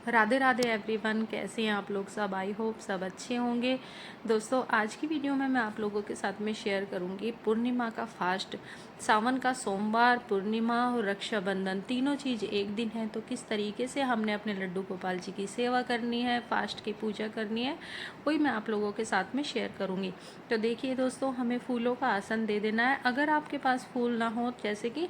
Radhe Radhe everyone, कैसे हैं आप लोग सब। आई होप सब अच्छे होंगे। दोस्तों, आज की वीडियो में मैं आप लोगों के साथ में शेयर करूंगी पूर्णिमा का फास्ट। सावन का सोमवार, पूर्णिमा और रक्षाबंधन तीनों चीज़ एक दिन है, तो किस तरीके से हमने अपने लड्डू गोपाल जी की सेवा करनी है, फास्ट की पूजा करनी है, वही मैं आप लोगों के साथ में शेयर करूंगी। तो देखिए दोस्तों, हमें फूलों का आसन दे देना है। अगर आपके पास फूल ना हो जैसे कि,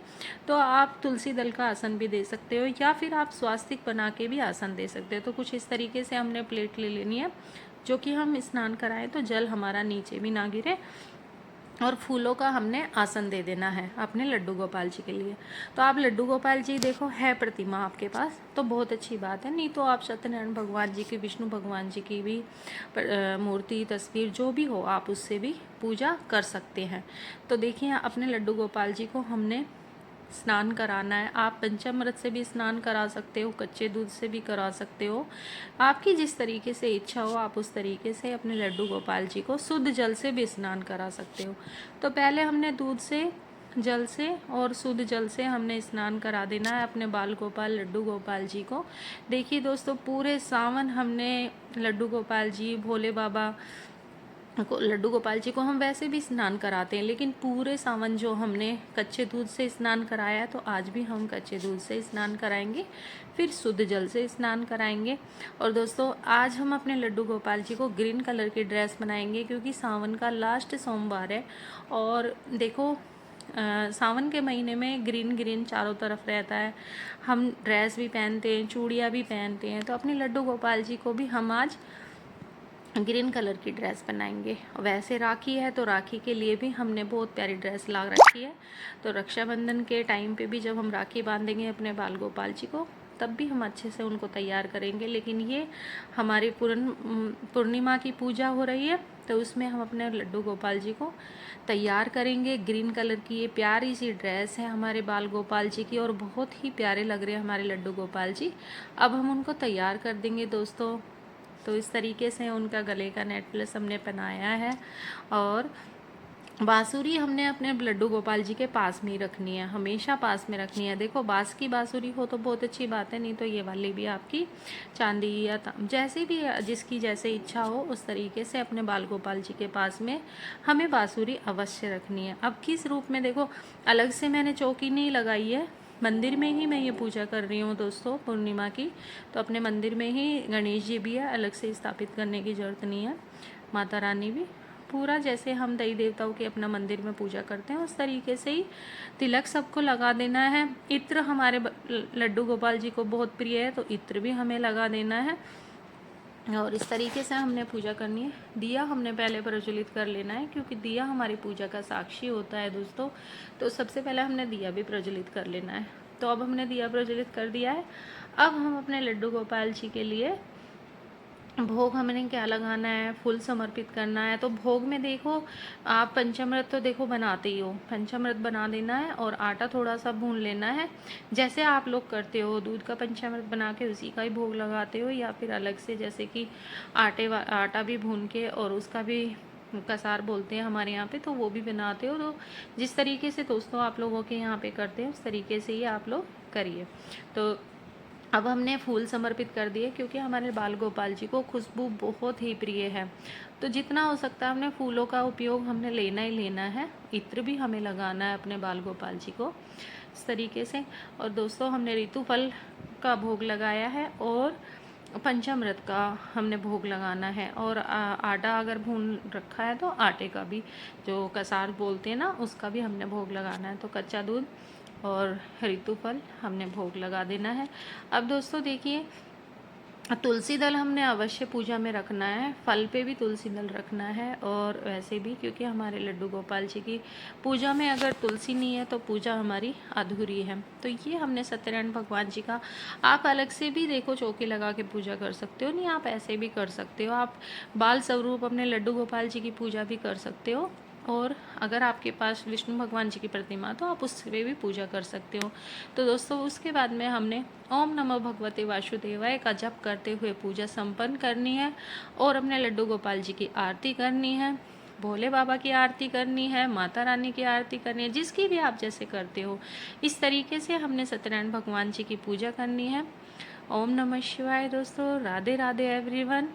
तो आप तुलसी दल का आसन भी दे सकते हो, या फिर आप स्वास्तिक बना के भी आसन दे सकते हो। तो कुछ इस तरीके से हमने प्लेट ले लेनी है, जो कि हम स्नान कराएं तो जल हमारा नीचे भी ना गिरे, और फूलों का हमने आसन दे देना है अपने लड्डू गोपाल जी के लिए। तो आप लड्डू गोपाल जी देखो, है प्रतिमा आपके पास तो बहुत अच्छी बात है, नहीं तो आप सत्यनारायण भगवान जी की, विष्णु भगवान जी की भी मूर्ति, तस्वीर जो भी हो, आप उससे भी पूजा कर सकते हैं। तो देखिए, अपने लड्डू गोपाल जी को हमने स्नान कराना है। आप पंचामृत से भी स्नान करा सकते हो, कच्चे दूध से भी करा सकते हो, आपकी जिस तरीके से इच्छा हो आप उस तरीके से अपने लड्डू गोपाल जी को शुद्ध जल से भी स्नान करा सकते हो। तो पहले हमने दूध से, जल से और शुद्ध जल से हमने स्नान करा देना है अपने बाल गोपाल लड्डू गोपाल जी को। देखिए दोस्तों, पूरे सावन हमने लड्डू गोपाल जी, भोले बाबा को, लड्डू गोपाल जी को हम वैसे भी स्नान कराते हैं, लेकिन पूरे सावन जो हमने कच्चे दूध से स्नान कराया, तो आज भी हम कच्चे दूध से स्नान कराएंगे, फिर शुद्ध जल से स्नान कराएंगे। और दोस्तों, आज हम अपने लड्डू गोपाल जी को ग्रीन कलर की ड्रेस बनाएंगे, क्योंकि सावन का लास्ट सोमवार है। और देखो, सावन के महीने में ग्रीन ग्रीन चारों तरफ रहता है, हम ड्रेस भी पहनते हैं, चूड़ियाँ भी पहनते हैं, तो अपने लड्डू गोपाल जी को भी हम आज ग्रीन कलर की ड्रेस बनाएंगे। वैसे राखी है, तो राखी के लिए भी हमने बहुत प्यारी ड्रेस ला रखी है। तो रक्षाबंधन के टाइम पे भी जब हम राखी बांधेंगे अपने बाल गोपाल जी को, तब भी हम अच्छे से उनको तैयार करेंगे। लेकिन ये हमारी पूर्णिमा की पूजा हो रही है, तो उसमें हम अपने लड्डू गोपाल जी को तैयार करेंगे। ग्रीन कलर की ये प्यारी सी ड्रेस है हमारे बाल गोपाल जी की, और बहुत ही प्यारे लग रहे हैं हमारे लड्डू गोपाल जी। अब हम उनको तैयार कर देंगे दोस्तों। तो इस तरीके से उनका गले का नेकलेस हमने पहनाया है, और बांसुरी हमने अपने लड्डू गोपाल जी के पास में ही रखनी है, हमेशा पास में रखनी है। देखो, बांस की बांसुरी हो तो बहुत अच्छी बात है, नहीं तो ये वाली भी आपकी चांदी या जैसी भी, जिसकी जैसे इच्छा हो उस तरीके से अपने बाल गोपाल जी के पास में हमें बांसुरी अवश्य रखनी है। अब किस रूप में, देखो, अलग से मैंने चौकी नहीं लगाई है, मंदिर में ही मैं ये पूजा कर रही हूँ दोस्तों पूर्णिमा की। तो अपने मंदिर में ही गणेश जी भी है, अलग से स्थापित करने की ज़रूरत नहीं है, माता रानी भी। पूरा जैसे हम देवी देवताओं की अपना मंदिर में पूजा करते हैं, उस तरीके से ही तिलक सबको लगा देना है। इत्र हमारे लड्डू गोपाल जी को बहुत प्रिय है, तो इत्र भी हमें लगा देना है, और इस तरीके से हमने पूजा करनी है। दिया हमने पहले प्रज्वलित कर लेना है, क्योंकि दिया हमारी पूजा का साक्षी होता है दोस्तों। तो सबसे पहले हमने दिया भी प्रज्वलित कर लेना है। तो अब हमने दिया प्रज्वलित कर दिया है। अब हम अपने लड्डू गोपाल जी के लिए भोग हमने क्या लगाना है, फूल समर्पित करना है। तो भोग में देखो, आप पंचामृत तो देखो बनाते ही हो, पंचामृत बना देना है, और आटा थोड़ा सा भून लेना है। जैसे आप लोग करते हो, दूध का पंचामृत बना के उसी का ही भोग लगाते हो, या फिर अलग से जैसे कि आटा भी भून के और उसका भी कसार बोलते हैं हमारे यहाँ पे, तो वो भी बनाते हो। तो जिस तरीके से दोस्तों आप लोगों के यहाँ पे करते हैं, उस तरीके से ही आप लोग करिए। तो अब हमने फूल समर्पित कर दिए, क्योंकि हमारे बाल गोपाल जी को खुशबू बहुत ही प्रिय है, तो जितना हो सकता है हमने फूलों का उपयोग हमने लेना ही लेना है। इत्र भी हमें लगाना है अपने बाल गोपाल जी को इस तरीके से। और दोस्तों, हमने ऋतु फल का भोग लगाया है, और पंचामृत का हमने भोग लगाना है, और आटा अगर भून रखा है तो आटे का भी, जो कसार बोलते हैं ना, उसका भी हमने भोग लगाना है। तो कच्चा दूध और ऋतु फल हमने भोग लगा देना है। अब दोस्तों देखिए, तुलसी दल हमने अवश्य पूजा में रखना है, फल पे भी तुलसी दल रखना है, और वैसे भी, क्योंकि हमारे लड्डू गोपाल जी की पूजा में अगर तुलसी नहीं है तो पूजा हमारी अधूरी है। तो ये हमने सत्यनारायण भगवान जी का, आप अलग से भी देखो चौकी लगा के पूजा कर सकते हो, नहीं आप ऐसे भी कर सकते हो, आप बाल स्वरूप अपने लड्डू गोपाल जी की पूजा भी कर सकते हो। और अगर आपके पास विष्णु भगवान जी की प्रतिमा, तो आप उससे भी पूजा कर सकते हो। तो दोस्तों, उसके बाद में हमने ओम नमो भगवते वासुदेवाय का जप करते हुए पूजा संपन्न करनी है, और अपने लड्डू गोपाल जी की आरती करनी है, भोले बाबा की आरती करनी है, माता रानी की आरती करनी है, जिसकी भी आप जैसे करते हो, इस तरीके से हमने सत्यनारायण भगवान जी की पूजा करनी है। ओम नमः शिवाय दोस्तों, राधे राधे एवरीवन।